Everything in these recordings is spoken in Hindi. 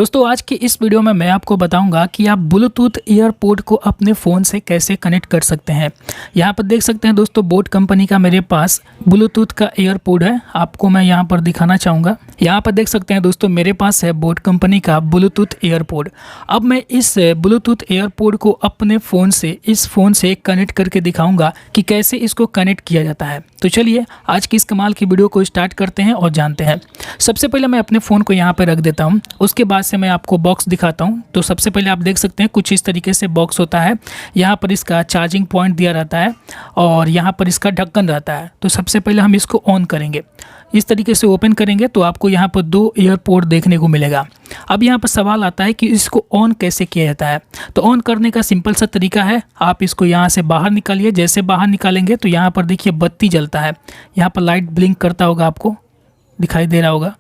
दोस्तों आज की इस वीडियो में मैं आपको बताऊंगा कि आप ब्लूटूथ ईयरपोड को अपने फ़ोन से कैसे कनेक्ट कर सकते हैं। यहाँ पर देख सकते हैं दोस्तों, बोट कंपनी का मेरे पास ब्लूटूथ का ईयरपोड है। आपको मैं यहाँ पर दिखाना चाहूँगा। यहाँ पर देख सकते हैं दोस्तों, मेरे पास है बोट कंपनी का ब्लूटूथ ईयरपोड। अब मैं इस ब्लूटूथ ईयरपोड को अपने फ़ोन से इस फ़ोन से कनेक्ट करके दिखाऊँगा कि कैसे इसको कनेक्ट किया जाता है। तो चलिए आज की इस कमाल की वीडियो को स्टार्ट करते हैं और जानते हैं। सबसे पहले मैं अपने फ़ोन को यहाँ पर रख देता हूँ। उसके बाद से मैं आपको बॉक्स दिखाता हूँ। तो सबसे पहले आप देख सकते हैं कुछ इस तरीके से बॉक्स होता है। यहाँ पर इसका चार्जिंग पॉइंट दिया रहता है और यहाँ पर इसका ढक्कन रहता है। तो सबसे पहले हम इसको ऑन करेंगे। इस तरीके से ओपन करेंगे तो आपको यहाँ पर दो ईयरपोड देखने को मिलेगा। अब यहाँ पर सवाल आता है कि इसको ऑन कैसे किया जाता है। तो ऑन करने का सिंपल सा तरीका है, आप इसको यहाँ से बाहर निकालिए। जैसे बाहर निकालेंगे तो यहाँ पर देखिए बत्ती जलता है। यहाँ पर लाइट ब्लिंक करता होगा, आपको दिखाई दे रहा होगा।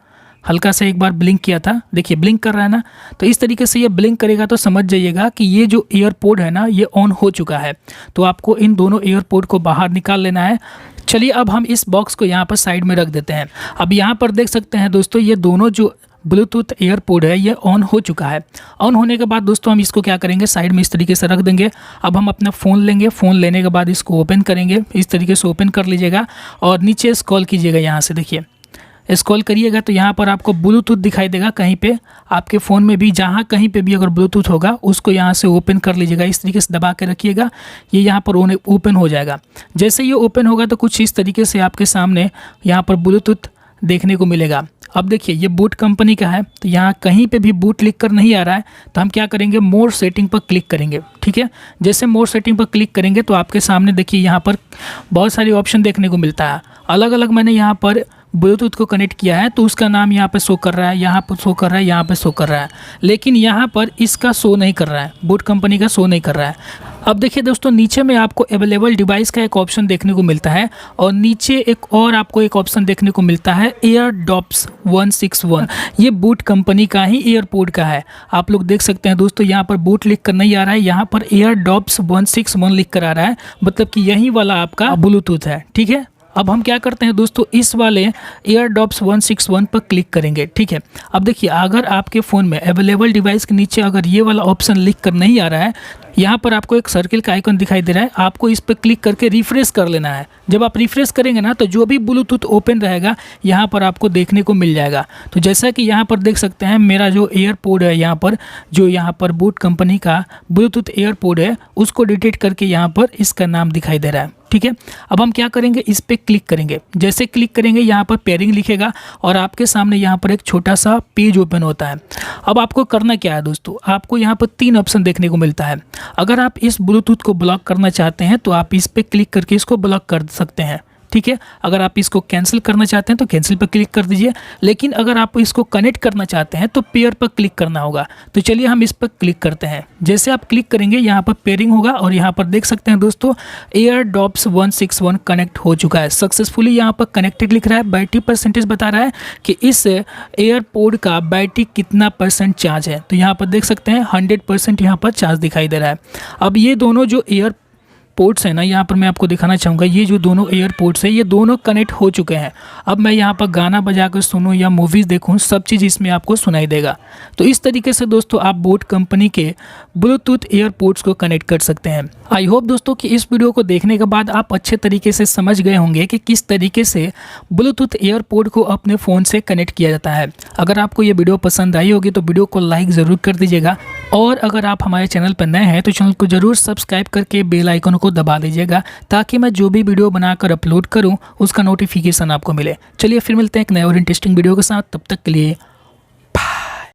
हल्का से एक बार ब्लिंक किया था, देखिए ब्लिंक कर रहा है ना। तो इस तरीके से ये ब्लिंक करेगा तो समझ जाइएगा कि ये जो ईयरपोड है ना, ये ऑन हो चुका है। तो आपको इन दोनों ईयरपोड को बाहर निकाल लेना है। चलिए अब हम इस बॉक्स को यहाँ पर साइड में रख देते हैं। अब यहाँ पर देख सकते हैं दोस्तों, ये दोनों जो ब्लूटूथ ईयरपोड है ये ऑन हो चुका है। ऑन होने के बाद दोस्तों हम इसको क्या करेंगे, साइड में इस तरीके से रख देंगे। अब हम अपना फ़ोन लेंगे। फ़ोन लेने के बाद इसको ओपन करेंगे। इस तरीके से ओपन कर लीजिएगा और नीचे स्क्रॉल कीजिएगा। यहाँ से देखिए स्क्रॉल करिएगा तो यहाँ पर आपको ब्लूटूथ दिखाई देगा। कहीं पे आपके फ़ोन में भी जहाँ कहीं पे भी अगर ब्लूटूथ होगा उसको यहाँ से ओपन कर लीजिएगा। इस तरीके से दबा के रखिएगा, ये यहाँ पर ओपन हो जाएगा। जैसे ये ओपन होगा तो कुछ इस तरीके से आपके सामने यहाँ पर ब्लूटूथ देखने को मिलेगा। अब देखिए ये बोट कंपनी का है, तो यहाँ कहीं पे भी बूट लिख कर नहीं आ रहा है। तो हम क्या करेंगे, मोर सेटिंग पर क्लिक करेंगे। ठीक है, जैसे मोर सेटिंग पर क्लिक करेंगे तो आपके सामने देखिए यहाँ पर बहुत सारी ऑप्शन देखने को मिलता है। अलग अलग मैंने यहाँ पर ब्लूटूथ को कनेक्ट किया है तो उसका नाम यहाँ पे शो कर रहा है, यहाँ पर शो कर रहा है, यहाँ पे शो कर रहा है। लेकिन यहाँ पर इसका शो नहीं कर रहा है, बोट कंपनी का शो नहीं कर रहा है। अब देखिए दोस्तों, नीचे में आपको अवेलेबल डिवाइस का एक ऑप्शन देखने को मिलता है और नीचे एक और आपको एक ऑप्शन देखने को मिलता है एयरडॉप्स 161। ये बोट कंपनी का ही ईयरपोड का है। आप लोग देख सकते हैं दोस्तों, यहाँ पर बोट लिख कर नहीं आ रहा है, यहाँ पर एयरडॉप्स 161 लिख कर आ रहा है। मतलब कि यही वाला आपका ब्लूटूथ है। ठीक है, अब हम क्या करते हैं दोस्तों, इस वाले एयरडॉप्स 161 पर क्लिक करेंगे। ठीक है, अब देखिए अगर आपके फ़ोन में अवेलेबल डिवाइस के नीचे अगर ये वाला ऑप्शन लिख कर नहीं आ रहा है, यहाँ पर आपको एक सर्किल का आइकन दिखाई दे रहा है। आपको इस पर क्लिक करके रिफ्रेश कर लेना है। जब आप रिफ्रेश करेंगे ना तो जो भी ब्लूटूथ ओपन रहेगा यहाँ पर आपको देखने को मिल जाएगा। तो जैसा कि यहाँ पर देख सकते हैं, मेरा जो एयरपोड है यहाँ पर, जो यहाँ पर बोट कंपनी का ब्लूटूथ एयरपोड है, उसको डिटेक्ट करके यहाँ पर इसका नाम दिखाई दे रहा है। ठीक है, अब हम क्या करेंगे, इस पर क्लिक करेंगे। जैसे क्लिक करेंगे यहाँ पर पेयरिंग लिखेगा और आपके सामने यहाँ पर एक छोटा सा पेज ओपन होता है। अब आपको करना क्या है दोस्तों, आपको यहाँ पर 3 ऑप्शन देखने को मिलता है। अगर आप इस ब्लूटूथ को ब्लॉक करना चाहते हैं तो आप इस पर क्लिक करके इसको ब्लॉक कर सकते हैं। ठीक है, अगर आप इसको कैंसिल करना चाहते हैं तो कैंसिल पर क्लिक कर दीजिए। लेकिन अगर आप इसको कनेक्ट करना चाहते हैं तो पेयर पर क्लिक करना होगा। तो चलिए हम इस पर क्लिक करते हैं। जैसे आप क्लिक करेंगे यहाँ पर पेयरिंग होगा और यहाँ पर देख सकते हैं दोस्तों, एयरडॉप्स 161 कनेक्ट हो चुका है सक्सेसफुली। यहाँ पर कनेक्टेड लिख रहा है। बैटरी परसेंटेज बता रहा है कि इस एयरपोड का बैटरी कितना % चार्ज है। तो यहाँ पर देख सकते हैं 100% यहाँ पर चार्ज दिखाई दे रहा है। अब ये दोनों जो पोर्ट्स है ना, यहाँ पर मैं आपको दिखाना चाहूँगा, ये जो दोनों एयरपोर्ट्स है ये दोनों कनेक्ट हो चुके हैं। अब मैं यहाँ पर गाना बजा कर सुनूँ या मूवीज़ देखूँ, सब चीज़ इसमें आपको सुनाई देगा। तो इस तरीके से दोस्तों आप बोट कंपनी के ब्लूटूथ एयरपोर्ट्स को कनेक्ट कर सकते हैं। आई होप दोस्तों कि इस वीडियो को देखने के बाद आप अच्छे तरीके से समझ गए होंगे कि किस तरीके से ब्लूटूथ एयरपोड को अपने फ़ोन से कनेक्ट किया जाता है। अगर आपको ये वीडियो पसंद आई होगी तो वीडियो को लाइक ज़रूर कर दीजिएगा और अगर आप हमारे चैनल पर नए हैं तो चैनल को ज़रूर सब्सक्राइब करके बेल आइकन को दबा दीजिएगा ताकि मैं जो भी वीडियो बनाकर अपलोड करूं उसका नोटिफिकेशन आपको मिले। चलिए फिर मिलते हैं एक नए और इंटरेस्टिंग वीडियो के साथ। तब तक के लिए